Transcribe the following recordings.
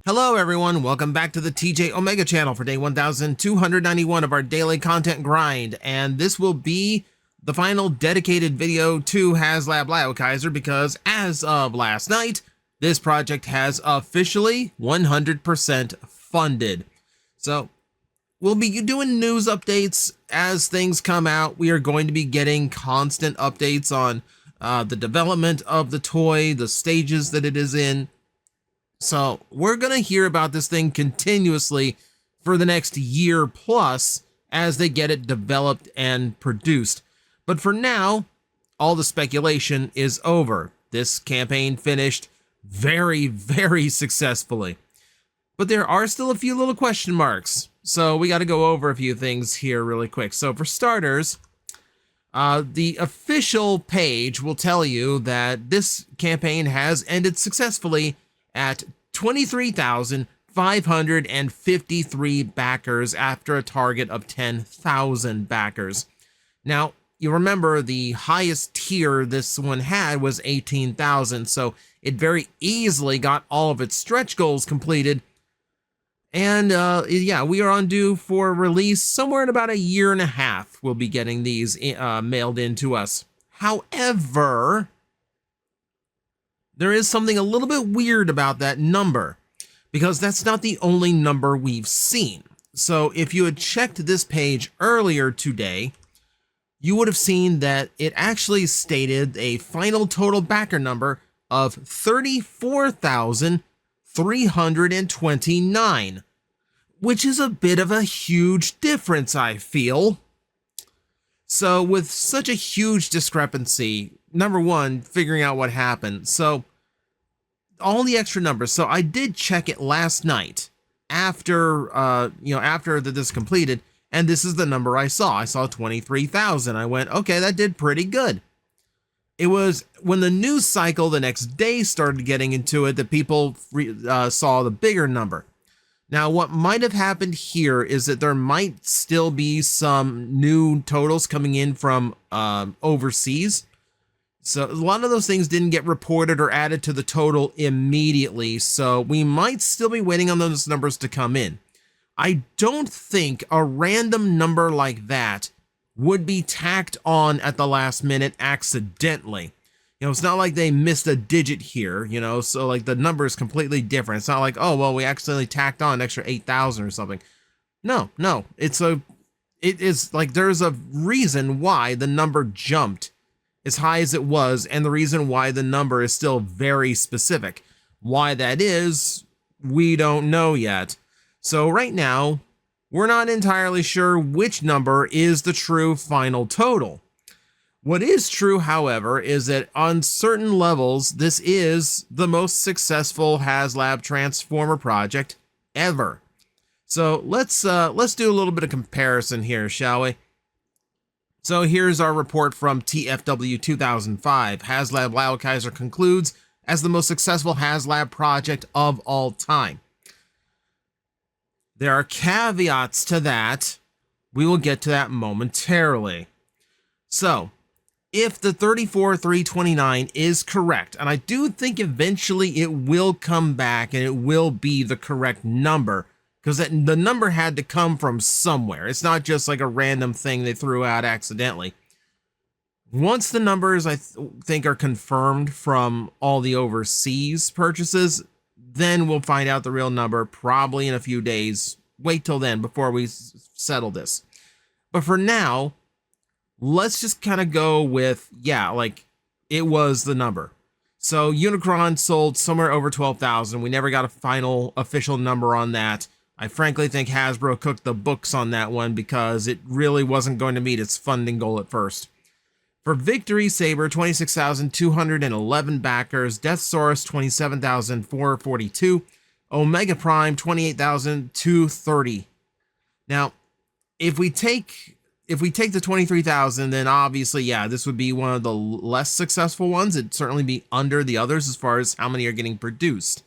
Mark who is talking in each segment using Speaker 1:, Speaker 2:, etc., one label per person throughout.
Speaker 1: Hello everyone, welcome back to the TJ Omega channel for day 1291 of our daily content grind, and this will be the final dedicated video to HasLab Laokaiser because as of last night, this project has officially 100% funded. So we'll be doing news updates as things come out. We are going to be getting constant updates on the development of the toy, the stages that it is in. So we're going to hear about this thing continuously for the next year plus as they get it developed and produced. But for now, all the speculation is over. This campaign finished very, very successfully. But there are still a few little question marks. So we got to go over a few things here really quick. So for starters, the official page will tell you that this campaign has ended successfully at 23,553 backers after a target of 10,000 backers. Now, you remember the highest tier this one had was 18,000, so it very easily got all of its stretch goals completed. And yeah, we are on due for release somewhere in about a year and a half. We'll be getting these mailed in to us. However, there is something a little bit weird about that number, because that's not the only number we've seen. So if you had checked this page earlier today, you would have seen that it actually stated a final total backer number of 34,329, which is a bit of a huge difference, I feel. So with such a huge discrepancy, number one, figuring out what happened. So all the extra numbers. So I did check it last night after, after this completed, and this is the number I saw. I saw 23,000. I went, okay, that did pretty good. It was when the news cycle the next day started getting into it that people saw the bigger number. Now, what might have happened here is that there might still be some new totals coming in from overseas. So a lot of those things didn't get reported or added to the total immediately. So we might still be waiting on those numbers to come in. I don't think a random number like that would be tacked on at the last minute accidentally. You know, it's not like they missed a digit here, you know, so like the number is completely different. It's not like, oh, well, we accidentally tacked on an extra 8,000 or something. No, it is like there's a reason why the number jumped as high as it was, and the reason why the number is still very specific. Why that is, we don't know yet. So right now, we're not entirely sure which number is the true final total. What is true, however, is that on certain levels, this is the most successful HasLab Transformer project ever. So let's do a little bit of comparison here, shall we? So here's our report from TFW 2005. HasLab Laokaiser concludes as the most successful HasLab project of all time. There are caveats to that. We will get to that momentarily. So, if the 34,329 is correct, and I do think eventually it will come back and it will be the correct number, because the number had to come from somewhere. It's not just like a random thing they threw out accidentally. Once the numbers, I think, are confirmed from all the overseas purchases, then we'll find out the real number probably in a few days. Wait till then before we settle this. But for now, let's just kind of go with, yeah, like it was the number. So Unicron sold somewhere over 12,000. We never got a final official number on that. I frankly think Hasbro cooked the books on that one because it really wasn't going to meet its funding goal at first. For Victory Saber, 26,211 backers. Deathsaurus, 27,442. Omega Prime, 28,230. Now, if we take the 23,000, then obviously, yeah, this would be one of the less successful ones. It'd certainly be under the others as far as how many are getting produced.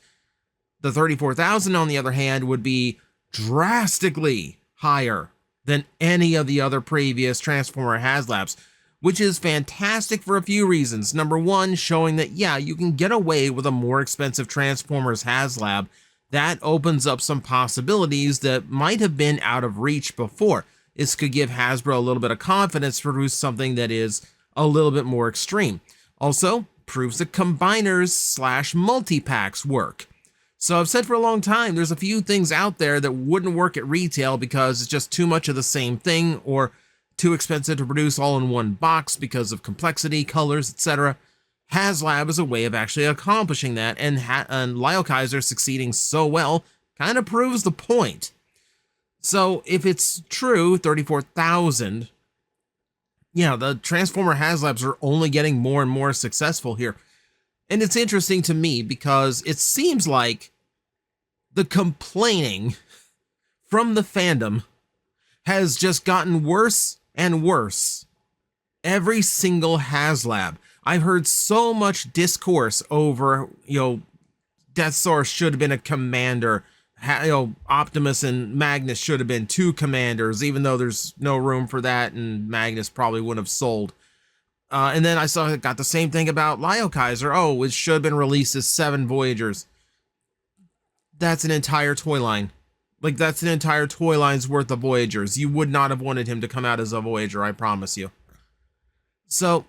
Speaker 1: The 34,000, on the other hand, would be drastically higher than any of the other previous Transformer HasLabs, which is fantastic for a few reasons. Number one, showing that, yeah, you can get away with a more expensive Transformers HasLab that opens up some possibilities that might have been out of reach before. This could give Hasbro a little bit of confidence to produce something that is a little bit more extreme. Also, proves that combiners / multi-packs work. So I've said for a long time, there's a few things out there that wouldn't work at retail because it's just too much of the same thing or too expensive to produce all in one box because of complexity, colors, etc. HasLab is a way of actually accomplishing that, and Lyle Kaiser succeeding so well kind of proves the point. So if it's true, 34,000, yeah, the Transformer HasLabs are only getting more and more successful here. And it's interesting to me because it seems like the complaining from the fandom has just gotten worse and worse every single HasLab. I've heard so much discourse over, Death Star should have been a commander. Optimus and Magnus should have been 2 commanders, even though there's no room for that, and Magnus probably wouldn't have sold. And then I got the same thing about Lyle Kaiser. Oh, it should have been released as 7 Voyagers. That's an entire toy line. Like, that's an entire toy line's worth of Voyagers. You would not have wanted him to come out as a Voyager, I promise you. So,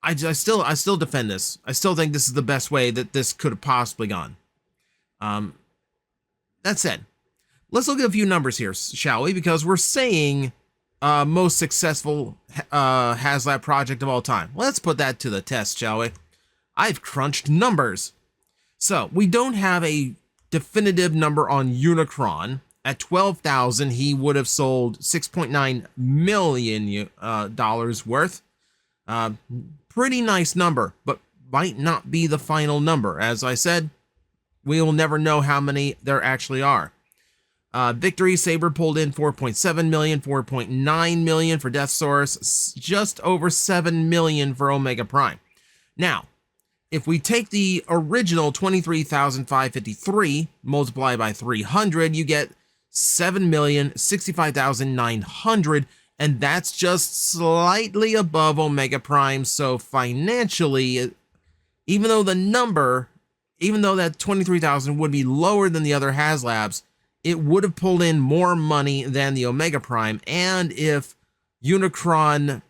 Speaker 1: I still defend this. I still think this is the best way that this could have possibly gone. That said, let's look at a few numbers here, shall we? Because we're saying most successful HasLab project of all time. Let's put that to the test, shall we? I've crunched numbers. So, we don't have a definitive number on Unicron. At 12,000, he would have sold $6.9 million worth. Pretty nice number, but might not be the final number. As I said, we will never know how many there actually are. Victory Saber pulled in 4.7 million, 4.9 million for Death Source, just over 7 million for Omega Prime. Now, if we take the original 23,553 multiplied by 300, you get 7,065,900, and that's just slightly above Omega Prime. So financially, even though that 23,000 would be lower than the other HasLabs, it would have pulled in more money than the Omega Prime. And if Unicron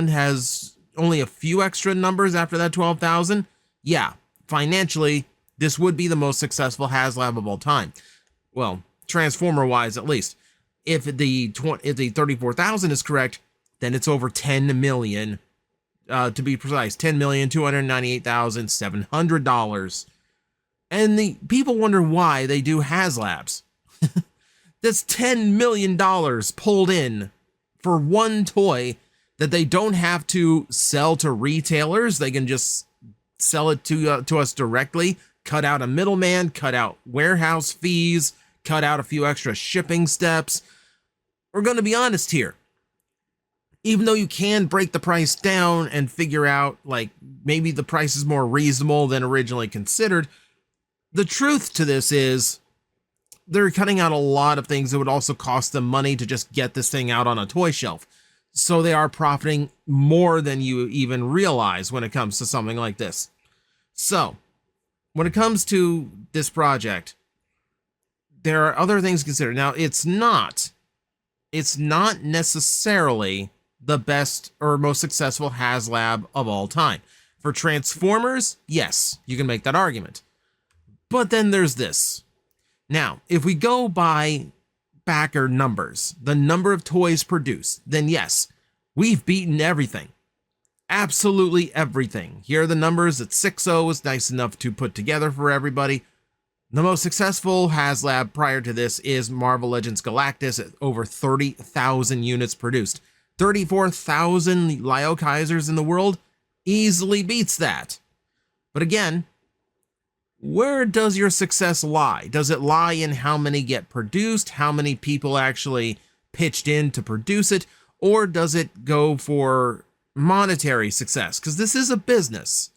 Speaker 1: has only a few extra numbers after that 12,000, yeah, financially, this would be the most successful HasLab of all time. Well, Transformer-wise, at least. If the 34,000 is correct, then it's over 10 million, to be precise, $10,298,700. And the people wonder why they do HasLabs. That's $10 million pulled in for one toy that they don't have to sell to retailers. They can just sell it to us directly, cut out a middleman, cut out warehouse fees, cut out a few extra shipping steps. We're going to be honest here. Even though you can break the price down and figure out, like, maybe the price is more reasonable than originally considered, the truth to this is they're cutting out a lot of things that would also cost them money to just get this thing out on a toy shelf. So they are profiting more than you even realize when it comes to something like this. So, when it comes to this project, there are other things to consider. Now, it's not necessarily the best or most successful HasLab of all time. For Transformers, yes, you can make that argument. But then there's this. Now, if we go by backer numbers, the number of toys produced, then yes, we've beaten everything. Absolutely everything. Here are the numbers that 6.0 was nice enough to put together for everybody. The most successful HasLab prior to this is Marvel Legends Galactus at over 30,000 units produced. 34,000 Lyle Kaisers in the world easily beats that. But again, where does your success lie? Does it lie in how many get produced, how many people actually pitched in to produce it, or does it go for monetary success? Because this is a business.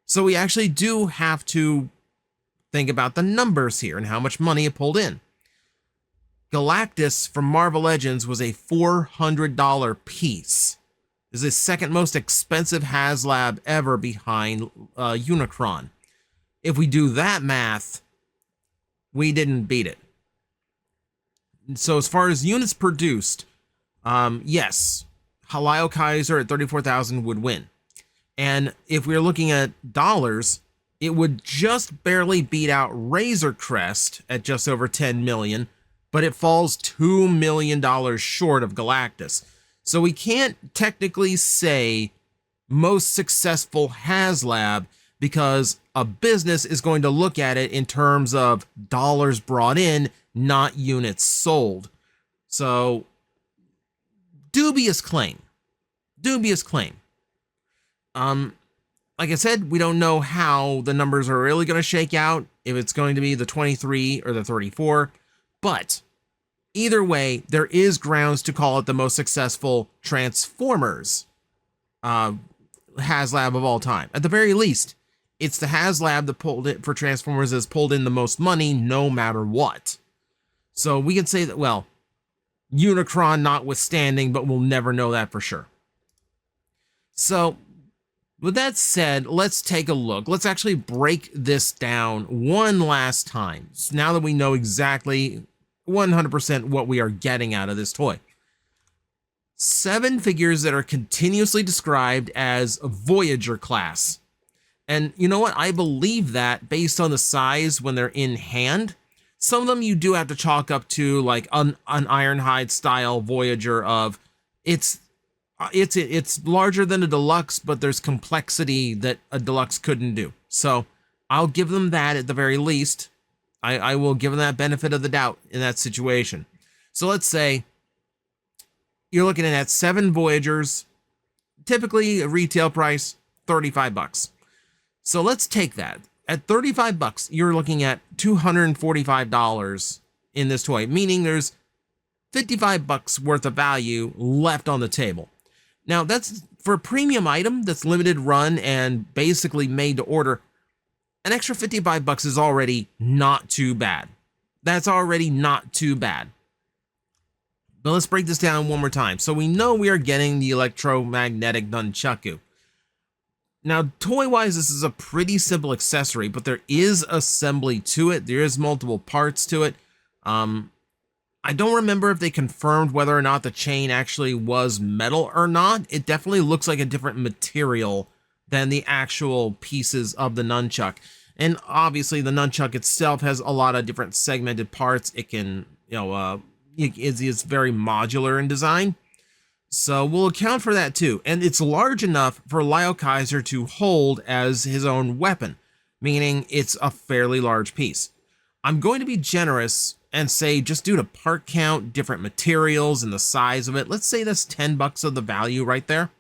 Speaker 1: So we actually do have to think about the numbers here and how much money it pulled in. Galactus from Marvel Legends was a $400 piece. This is the second most expensive HasLab ever behind Unicron. If we do that math, we didn't beat it. So as far as units produced, yes, Halio Kaiser at 34,000 would win. And if we're looking at dollars, it would just barely beat out Razor Crest at just over 10 million, but it falls $2 million short of Galactus. So we can't technically say most successful HasLab because a business is going to look at it in terms of dollars brought in, not units sold. So dubious claim. Dubious claim. Like I said, we don't know how the numbers are really going to shake out, if it's going to be the 23 or the 34, but either way, there is grounds to call it the most successful Transformers HasLab of all time. At the very least, it's the HasLab that pulled it for Transformers has pulled in the most money no matter what. So we can say that, well, Unicron notwithstanding, but we'll never know that for sure. So with that said, let's take a look. Let's actually break this down one last time. So now that we know exactly 100% what we are getting out of this toy. 7 figures that are continuously described as Voyager class. And you know what? I believe that based on the size when they're in hand. Some of them you do have to chalk up to like an Ironhide style Voyager of it's larger than a deluxe, but there's complexity that a deluxe couldn't do. So I'll give them that at the very least. I will give them that benefit of the doubt in that situation. So let's say you're looking at 7 Voyagers, typically a retail price, $35. So let's take that. At $35, you're looking at $245 in this toy, meaning there's $55 worth of value left on the table. Now, that's for a premium item that's limited run and basically made to order. An extra $55 is already not too bad. That's already not too bad. But let's break this down one more time. So we know we are getting the electromagnetic nunchaku. Now, toy-wise, this is a pretty simple accessory, but there is assembly to it. There is multiple parts to it. I don't remember if they confirmed whether or not the chain actually was metal or not. It definitely looks like a different material than the actual pieces of the nunchuck. And obviously, the nunchuck itself has a lot of different segmented parts. It can, it's very modular in design. So we'll account for that too. And it's large enough for Halio Kaiser to hold as his own weapon, meaning it's a fairly large piece. I'm going to be generous and say, just due to part count, different materials, and the size of it, let's say that's $10 of the value right there.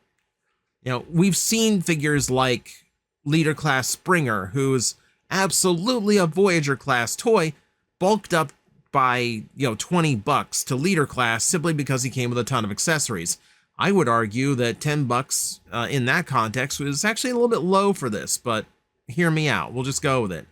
Speaker 1: We've seen figures like Leader Class Springer, who's absolutely a Voyager class toy, bulked up by $20 to Leader Class simply because he came with a ton of accessories. I would argue that $10 in that context was actually a little bit low for this, but hear me out. We'll just go with it.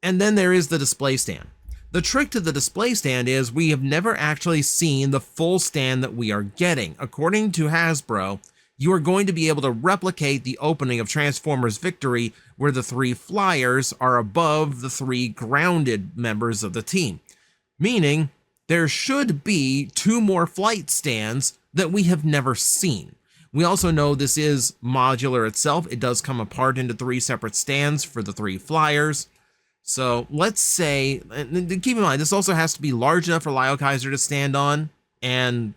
Speaker 1: And then there is the display stand. The trick to the display stand is we have never actually seen the full stand that we are getting. According to Hasbro, you are going to be able to replicate the opening of Transformers Victory, where the 3 flyers are above the 3 grounded members of the team. Meaning, there should be 2 more flight stands that we have never seen. We also know this is modular itself. It does come apart into 3 separate stands for the 3 flyers. So let's say, and keep in mind, this also has to be large enough for Halio Kaiser to stand on and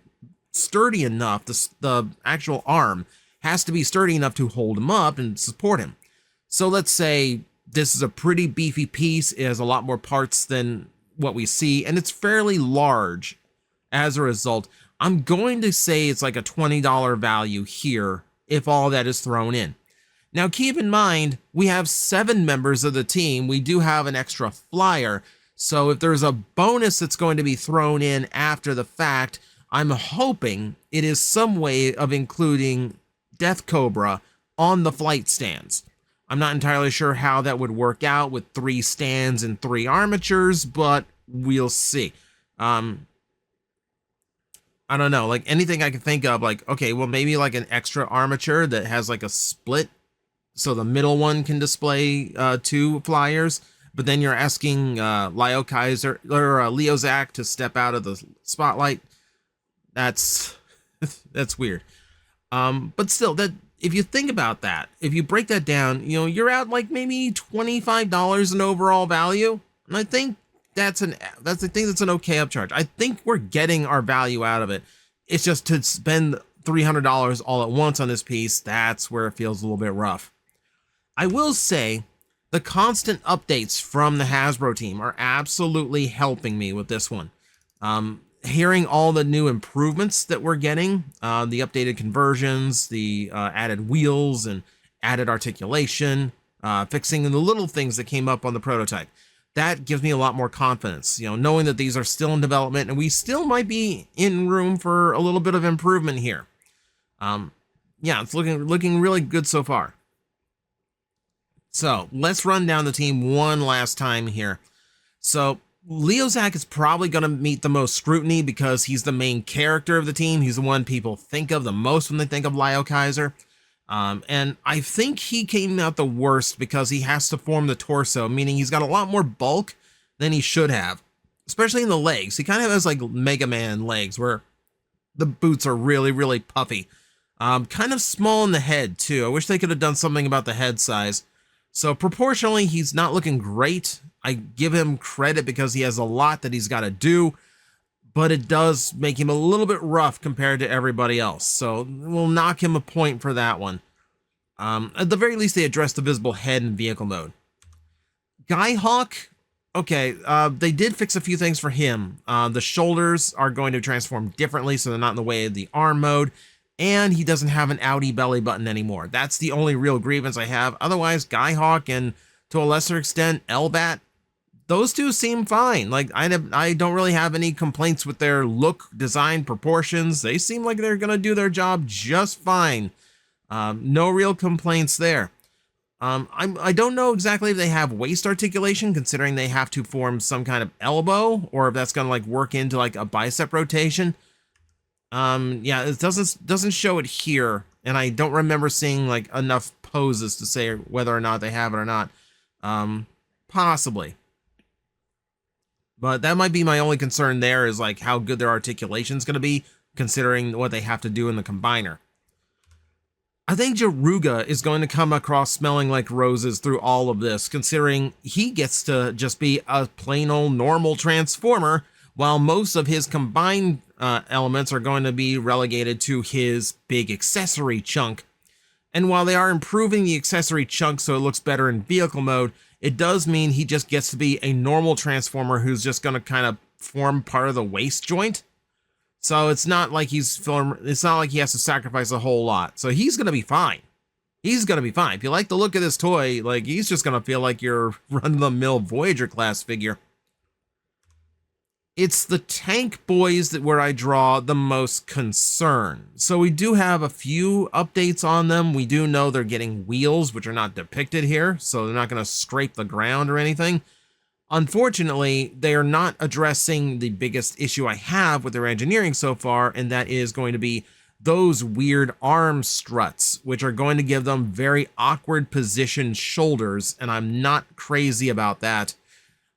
Speaker 1: sturdy enough. The actual arm has to be sturdy enough to hold him up and support him. So let's say this is a pretty beefy piece. It has a lot more parts than what we see, and it's fairly large as a result. I'm going to say it's like a $20 value here if all that is thrown in. Now, keep in mind, we have 7 members of the team. We do have an extra flyer. So if there's a bonus that's going to be thrown in after the fact, I'm hoping it is some way of including Death Cobra on the flight stands. I'm not entirely sure how that would work out with 3 stands and 3 armatures, but we'll see. I don't know, like anything I can think of, like, okay, well, maybe like an extra armature that has like a split so the middle one can display 2 flyers. but then you're asking Leo Kaiser or Leo Zach to step out of the spotlight. That's that's weird. But still, that if you think about that, if you break that down, you know, you're at like maybe $25 in overall value, and I think that's an okay upcharge. I think we're getting our value out of it. It's just to spend $300 all at once on this piece, that's where it feels a little bit rough. I will say the constant updates from the Hasbro team are absolutely helping me with this one. Hearing all the new improvements that we're getting, the updated conversions, the added wheels and added articulation, fixing the little things that came up on the prototype. That gives me a lot more confidence, you know, knowing that these are still in development and we still might be in room for a little bit of improvement here. Yeah, it's looking really good so far. So let's run down the team one last time here. So Leo Zach is probably going to meet the most scrutiny because he's the main character of the team. He's the one people think of the most when they think of Leo Kaiser. And I think he came out the worst because he has to form the torso, meaning he's got a lot more bulk than he should have, especially in the legs. He kind of has like Mega Man legs where the boots are really, really puffy. Kind of small in the head too. I wish they could have done something about the head size. So proportionally, he's not looking great. I give him credit because he has a lot that he's got to do, but it does make him a little bit rough compared to everybody else. So we'll knock him a point for that one. At the very least, they addressed the visible head in vehicle mode. Skyhawk, okay, they did fix a few things for him. The shoulders are going to transform differently, so they're not in the way of the arm mode. And he doesn't have an outie belly button anymore. That's the only real grievance I have. Otherwise, Skyhawk and to a lesser extent, Elbat, those two seem fine. Like I don't really have any complaints with their look, design, proportions. They seem like they're gonna do their job just fine. No real complaints there. I don't know exactly if they have waist articulation, considering they have to form some kind of elbow, or if that's gonna like work into like a bicep rotation. Yeah, it doesn't show it here, and I don't remember seeing like enough poses to say whether or not they have it or not. Possibly. But that might be my only concern there, is like how good their articulation is going to be, considering what they have to do in the combiner. I think Jaruga is going to come across smelling like roses through all of this, considering he gets to just be a plain old normal transformer, while most of his combined elements are going to be relegated to his big accessory chunk. And while they are improving the accessory chunk so it looks better in vehicle mode, it does mean he just gets to be a normal transformer who's just going to kind of form part of the waist joint. So it's not like he has to sacrifice a whole lot. So he's going to be fine. He's going to be fine. If you like the look of this toy, like, he's just going to feel like your run-of-the-mill Voyager class figure. It's the tank boys where I draw the most concern. So we do have a few updates on them. We do know they're getting wheels, which are not depicted here, so they're not going to scrape the ground or anything. Unfortunately, they are not addressing the biggest issue I have with their engineering so far, and that is going to be those weird arm struts, which are going to give them very awkward positioned shoulders, and I'm not crazy about that.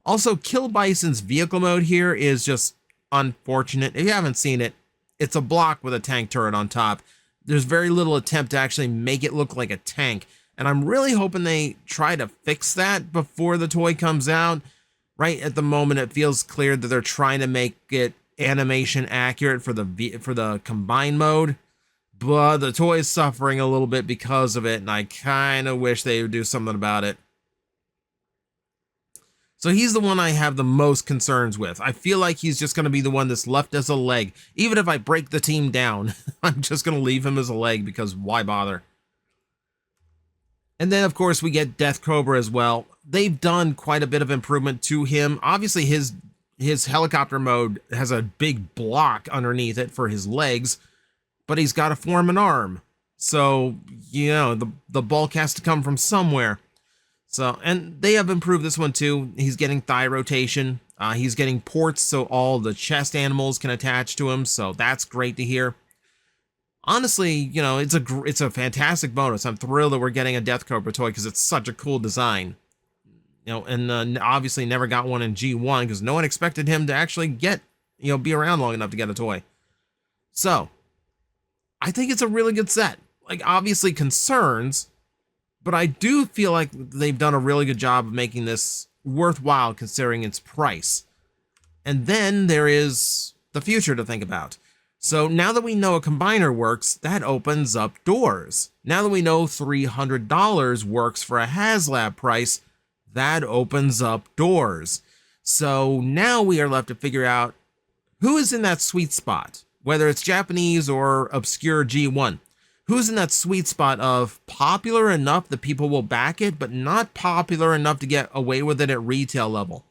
Speaker 1: Also, Kill Bison's vehicle mode here is just unfortunate. If you haven't seen it, it's a block with a tank turret on top. There's very little attempt to actually make it look like a tank, and I'm really hoping they try to fix that before the toy comes out. Right at the moment, it feels clear that they're trying to make it animation accurate for the combined mode, but the toy is suffering a little bit because of it, and I kind of wish they would do something about it. So he's the one I have the most concerns with. I feel like he's just going to be the one that's left as a leg. Even if I break the team down, I'm just going to leave him as a leg, because why bother? And then, of course, we get Death Cobra as well. They've done quite a bit of improvement to him. Obviously, his helicopter mode has a big block underneath it for his legs, but he's got to form an arm. So, you know, the bulk has to come from somewhere. So, and they have improved this one too. He's getting thigh rotation. He's getting ports so all the chest animals can attach to him. So that's great to hear. Honestly, you know, it's a fantastic bonus. I'm thrilled that we're getting a Death Cobra toy because it's such a cool design. and obviously never got one in G1 because no one expected him to actually be around long enough to get a toy. So I think it's a really good set. Like, obviously concerns, but I do feel like they've done a really good job of making this worthwhile considering its price. And then there is the future to think about. So now that we know a combiner works, that opens up doors. Now that we know $300 works for a HasLab price, that opens up doors. So now we are left to figure out who is in that sweet spot, whether it's Japanese or obscure G1. Who's in that sweet spot of popular enough that people will back it, but not popular enough to get away with it at retail level?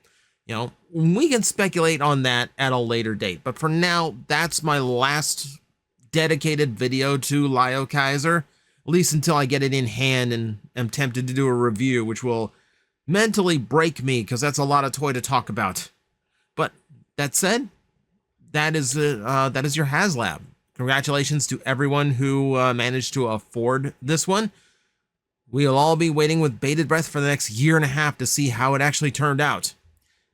Speaker 1: We can speculate on that at a later date. But for now, that's my last dedicated video to Lio Kaiser, at least until I get it in hand and am tempted to do a review, which will mentally break me because that's a lot of toy to talk about. But that said, that is your HasLab. Congratulations to everyone who managed to afford this one. We'll all be waiting with bated breath for the next year and a half to see how it actually turned out.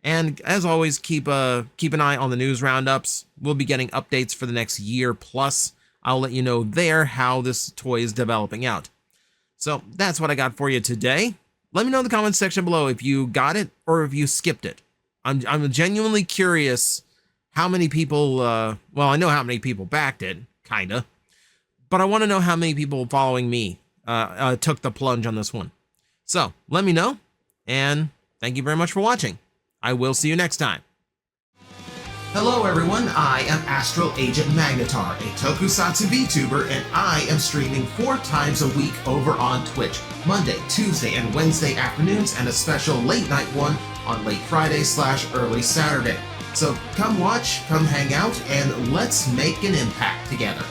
Speaker 1: And as always, keep an eye on the news roundups. We'll be getting updates for the next year plus. I'll let you know there how this toy is developing out. So that's what I got for you today. Let me know in the comments section below if you got it or if you skipped it. I'm genuinely curious how many people, well, I know how many people backed it, kinda, but I want to know how many people following me took the plunge on this one. So let me know, and thank you very much for watching. I will see you next time. Hello everyone, I am Astral Agent Magnetar, a Tokusatsu VTuber, and I am streaming 4 times a week over on Twitch, Monday, Tuesday, and Wednesday afternoons, and a special late night one on late Friday/early Saturday. So come watch, come hang out, and let's make an impact together.